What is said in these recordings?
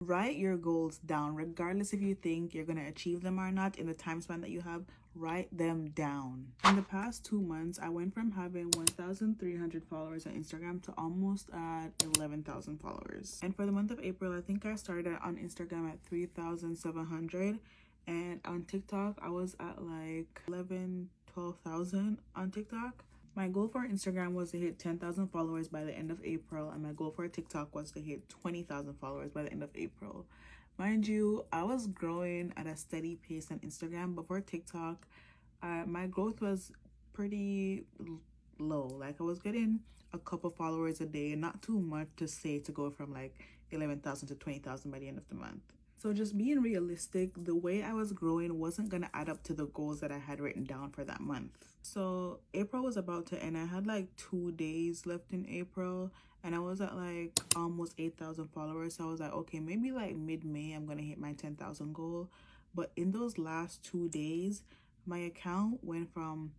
Write your goals down, regardless if you think you're going to achieve them or not in the time span that you have. Write them down. In the past 2 months, I went from having 1,300 followers on Instagram to almost at 11,000 followers. And for the month of April, I think I started on Instagram at 3,700. And on TikTok, I was at like 12,000 on TikTok. My goal for Instagram was to hit 10,000 followers by the end of April, and my goal for TikTok was to hit 20,000 followers by the end of April. Mind you, I was growing at a steady pace on Instagram. Before TikTok, my growth was pretty low. Like I was getting a couple followers a day, not too much to say to go from like 11,000 to 20,000 by the end of the month. So just being realistic, the way I was growing wasn't going to add up to the goals that I had written down for that month. So April was about to end. I had like 2 days left in April and I was at like almost 8,000 followers. So I was like, okay, maybe like mid-May, I'm going to hit my 10,000 goal. But in those last 2 days, my account went from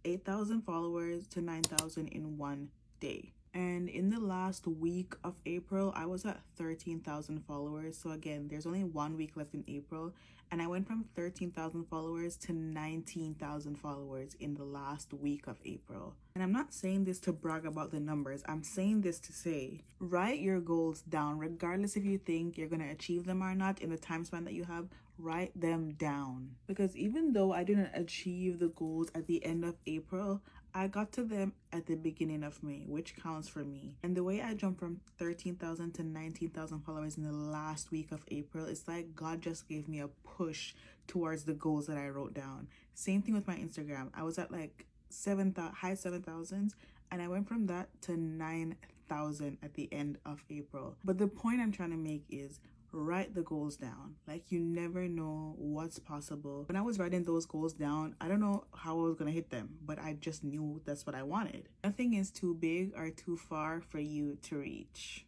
8,000 followers to 9,000 in one day. And in the last week of April, I was at 13,000 followers. So again, there's only 1 week left in April. And I went from 13,000 followers to 19,000 followers in the last week of April. And I'm not saying this to brag about the numbers. I'm saying this to say, write your goals down, regardless if you think you're going to achieve them or not in the time span that you have. Write them down. Because even though I didn't achieve the goals at the end of April, I got to them at the beginning of May, which counts for me. And the way I jumped from 13,000 to 19,000 followers in the last week of April, it's like God just gave me a push towards the goals that I wrote down. Same thing with my Instagram. I was at like high 7,000s, and I went from that to 9,000 at the end of April. But the point I'm trying to make is, write the goals down. Like, you never know what's possible. When I was writing those goals down, I don't know how I was gonna hit them, but I just knew that's what I wanted. Nothing is too big or too far for you to reach.